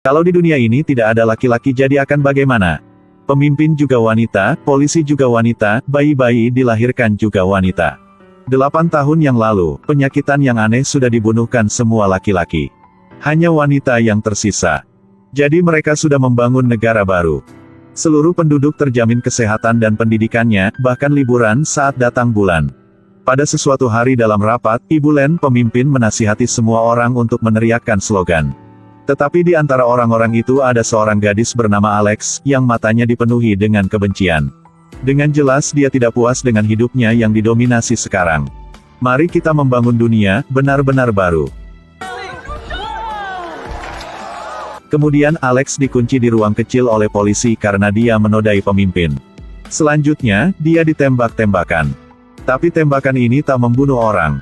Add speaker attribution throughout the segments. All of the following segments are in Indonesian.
Speaker 1: Kalau di dunia ini tidak ada laki-laki jadi akan bagaimana? Pemimpin juga wanita, polisi juga wanita, bayi-bayi dilahirkan juga wanita. 8 tahun yang lalu, penyakitan yang aneh sudah dibunuhkan semua laki-laki. Hanya wanita yang tersisa. Jadi mereka sudah membangun negara baru. Seluruh penduduk terjamin kesehatan dan pendidikannya, bahkan liburan saat datang bulan. Pada sesuatu hari dalam rapat, Ibu Len pemimpin menasihati semua orang untuk meneriakkan slogan. Tetapi di antara orang-orang itu ada seorang gadis bernama Alex, yang matanya dipenuhi dengan kebencian. Dengan jelas dia tidak puas dengan hidupnya yang didominasi sekarang. Mari kita membangun dunia, benar-benar baru. Kemudian Alex dikunci di ruang kecil oleh polisi karena dia menodai pemimpin. Selanjutnya, dia ditembak-tembakan. Tapi tembakan ini tak membunuh orang.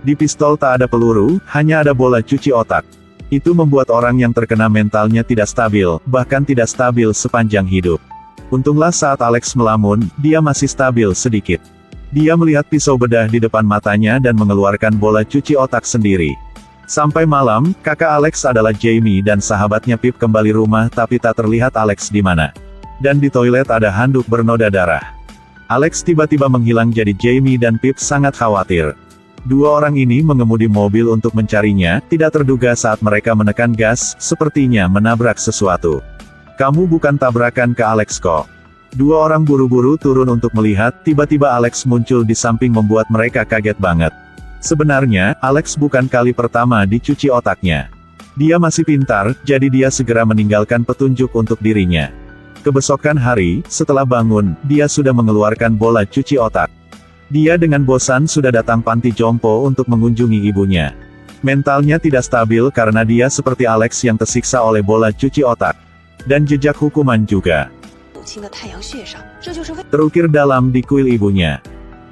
Speaker 1: Di pistol tak ada peluru, hanya ada bola cuci otak. Itu membuat orang yang terkena mentalnya tidak stabil, bahkan tidak stabil sepanjang hidup. Untunglah saat Alex melamun, dia masih stabil sedikit. Dia melihat pisau bedah di depan matanya dan mengeluarkan bola cuci otak sendiri. Sampai malam, kakak Alex adalah Jamie dan sahabatnya Pip kembali rumah tapi tak terlihat Alex di mana. Dan di toilet ada handuk bernoda darah. Alex tiba-tiba menghilang jadi Jamie dan Pip sangat khawatir. Dua orang ini mengemudi mobil untuk mencarinya, tidak terduga saat mereka menekan gas, sepertinya menabrak sesuatu. Kamu bukan tabrakan ke Alex kok. Dua orang buru-buru turun untuk melihat, tiba-tiba Alex muncul di samping membuat mereka kaget banget. Sebenarnya, Alex bukan kali pertama dicuci otaknya. Dia masih pintar, jadi dia segera meninggalkan petunjuk untuk dirinya. Kebesokan hari, setelah bangun, dia sudah mengeluarkan bola cuci otak. Dia dengan bosan sudah datang panti jompo untuk mengunjungi ibunya. Mentalnya tidak stabil karena dia seperti Alex yang tersiksa oleh bola cuci otak. Dan jejak hukuman juga terukir dalam di kuil ibunya.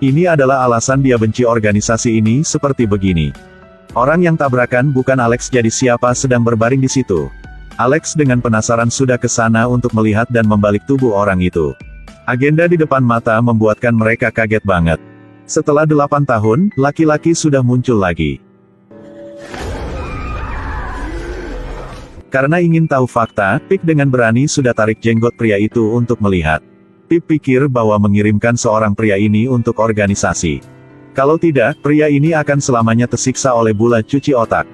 Speaker 1: Ini adalah alasan dia benci organisasi ini seperti begini. Orang yang tabrakan bukan Alex jadi siapa sedang berbaring di situ. Alex dengan penasaran sudah ke sana untuk melihat dan membalik tubuh orang itu. Agenda di depan mata membuatkan mereka kaget banget. Setelah 8 tahun, laki-laki sudah muncul lagi. Karena ingin tahu fakta, Pip dengan berani sudah tarik jenggot pria itu untuk melihat. Pip pikir bahwa mengirimkan seorang pria ini untuk organisasi. Kalau tidak, pria ini akan selamanya tersiksa oleh bola cuci otak.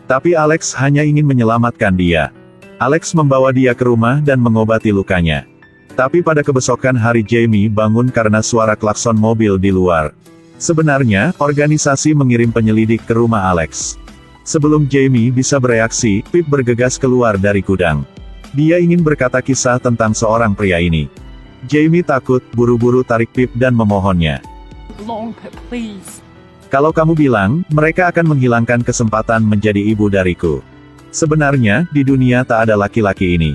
Speaker 1: Tapi Alex hanya ingin menyelamatkan dia. Alex membawa dia ke rumah dan mengobati lukanya. Tapi pada kebesokan hari Jamie bangun karena suara klakson mobil di luar. Sebenarnya, organisasi mengirim penyelidik ke rumah Alex. Sebelum Jamie bisa bereaksi, Pip bergegas keluar dari gudang. Dia ingin berkata kisah tentang seorang pria ini. Jamie takut, buru-buru tarik Pip dan memohonnya. Kalau kamu bilang, mereka akan menghilangkan kesempatan menjadi ibu dariku. Sebenarnya, di dunia tak ada laki-laki ini.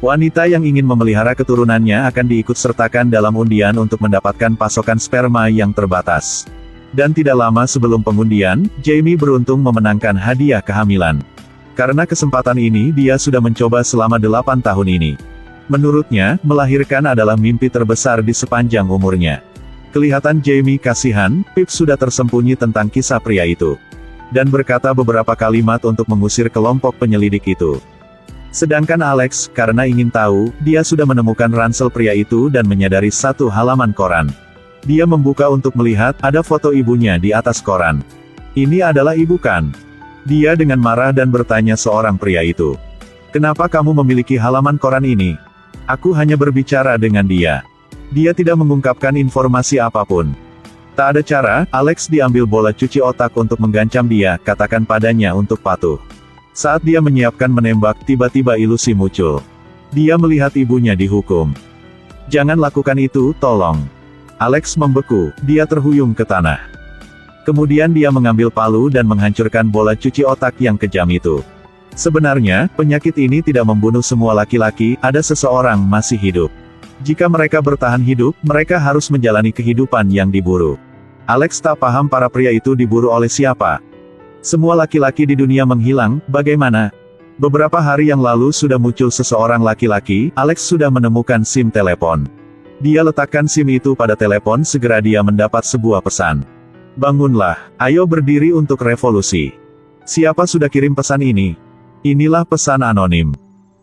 Speaker 1: Wanita yang ingin memelihara keturunannya akan diikut-sertakan dalam undian untuk mendapatkan pasokan sperma yang terbatas. Dan tidak lama sebelum pengundian, Jamie beruntung memenangkan hadiah kehamilan. Karena kesempatan ini dia sudah mencoba selama 8 tahun ini. Menurutnya, melahirkan adalah mimpi terbesar di sepanjang umurnya. Kelihatan Jamie kasihan, Pip sudah tersembunyi tentang kisah pria itu. Dan berkata beberapa kalimat untuk mengusir kelompok penyelidik itu. Sedangkan Alex, karena ingin tahu, dia sudah menemukan ransel pria itu dan menyadari satu halaman koran. Dia membuka untuk melihat, ada foto ibunya di atas koran. Ini adalah ibu kan? Dia dengan marah dan bertanya seorang pria itu. Kenapa kamu memiliki halaman koran ini? Aku hanya berbicara dengan dia. Dia tidak mengungkapkan informasi apapun. Tak ada cara, Alex diambil bola cuci otak untuk menggancam dia, katakan padanya untuk patuh. Saat dia menyiapkan menembak, tiba-tiba ilusi muncul. Dia melihat ibunya dihukum. Jangan lakukan itu, tolong. Alex membeku, dia terhuyung ke tanah. Kemudian dia mengambil palu dan menghancurkan bola cuci otak yang kejam itu. Sebenarnya, penyakit ini tidak membunuh semua laki-laki, ada seseorang masih hidup. Jika mereka bertahan hidup, mereka harus menjalani kehidupan yang diburu. Alex tak paham para pria itu diburu oleh siapa. Semua laki-laki di dunia menghilang, bagaimana? Beberapa hari yang lalu sudah muncul seseorang laki-laki, Alex sudah menemukan SIM telepon. Dia letakkan SIM itu pada telepon, segera dia mendapat sebuah pesan. Bangunlah, ayo berdiri untuk revolusi. Siapa sudah kirim pesan ini? Inilah pesan anonim.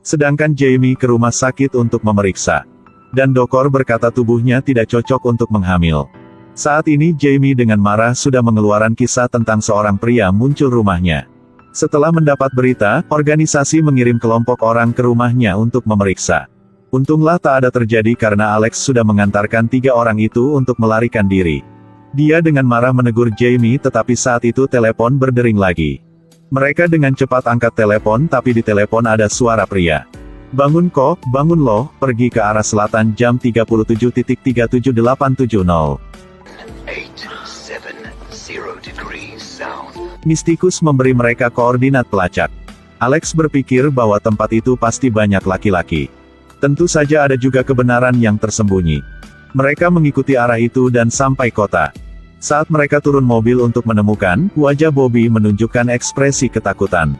Speaker 1: Sedangkan Jamie ke rumah sakit untuk memeriksa. Dan dokter berkata tubuhnya tidak cocok untuk menghamil. Saat ini Jamie dengan marah sudah mengeluarkan kisah tentang seorang pria muncul rumahnya. Setelah mendapat berita, organisasi mengirim kelompok orang ke rumahnya untuk memeriksa. Untunglah tak ada terjadi karena Alex sudah mengantarkan 3 orang itu untuk melarikan diri. Dia dengan marah menegur Jamie tetapi saat itu telepon berdering lagi. Mereka dengan cepat angkat telepon tapi di telepon ada suara pria. Bangun kok, bangun loh, pergi ke arah selatan jam 37.37870.
Speaker 2: 870 degrees south.
Speaker 1: Mistikus memberi mereka koordinat pelacak. Alex berpikir bahwa tempat itu pasti banyak laki-laki. Tentu saja ada juga kebenaran yang tersembunyi. Mereka mengikuti arah itu dan sampai kota. Saat mereka turun mobil untuk menemukan, wajah Bobby menunjukkan ekspresi ketakutan.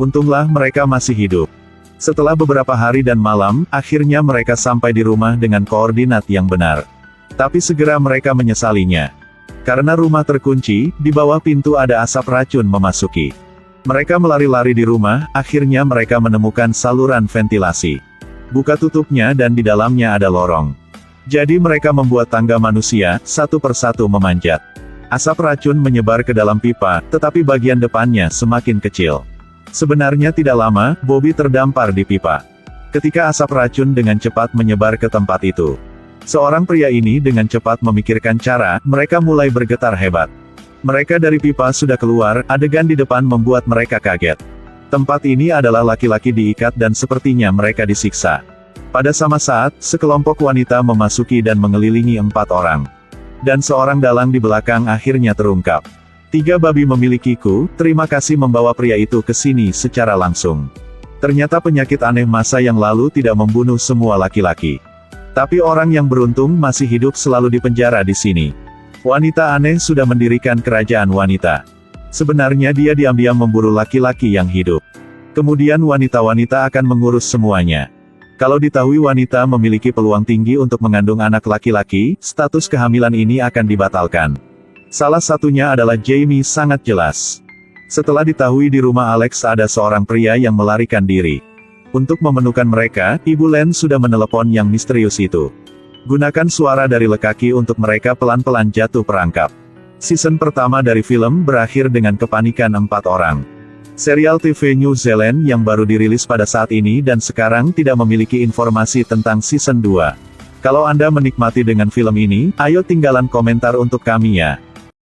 Speaker 1: Untunglah mereka masih hidup. Setelah beberapa hari dan malam, akhirnya mereka sampai di rumah dengan koordinat yang benar. Tapi segera mereka menyesalinya. Karena rumah terkunci, di bawah pintu ada asap racun memasuki. Mereka melari-lari di rumah, akhirnya mereka menemukan saluran ventilasi. Buka tutupnya dan di dalamnya ada lorong. Jadi mereka membuat tangga manusia, satu persatu memanjat. Asap racun menyebar ke dalam pipa, tetapi bagian depannya semakin kecil. Sebenarnya tidak lama, Bobby terdampar di pipa. Ketika asap racun dengan cepat menyebar ke tempat itu. Seorang pria ini dengan cepat memikirkan cara, mereka mulai bergetar hebat. Mereka dari pipa sudah keluar, adegan di depan membuat mereka kaget. Tempat ini adalah laki-laki diikat dan sepertinya mereka disiksa. Pada sama saat, sekelompok wanita memasuki dan mengelilingi 4 orang. Dan seorang dalang di belakang akhirnya terungkap. 3 babi memilikiku, terima kasih membawa pria itu ke sini secara langsung. Ternyata penyakit aneh masa yang lalu tidak membunuh semua laki-laki. Tapi orang yang beruntung masih hidup selalu dipenjara di sini. Wanita aneh sudah mendirikan kerajaan wanita. Sebenarnya dia diam-diam memburu laki-laki yang hidup. Kemudian wanita-wanita akan mengurus semuanya. Kalau diketahui wanita memiliki peluang tinggi untuk mengandung anak laki-laki, status kehamilan ini akan dibatalkan. Salah satunya adalah Jamie sangat jelas. Setelah diketahui di rumah Alex ada seorang pria yang melarikan diri. Untuk memenuhkan mereka, Ibu Len sudah menelepon yang misterius itu. Gunakan suara dari lekaki untuk mereka pelan-pelan jatuh perangkap. Season pertama dari film berakhir dengan kepanikan 4 orang. Serial TV New Zealand yang baru dirilis pada saat ini dan sekarang tidak memiliki informasi tentang season 2. Kalau Anda menikmati dengan film ini, ayo tinggalan komentar untuk kami ya.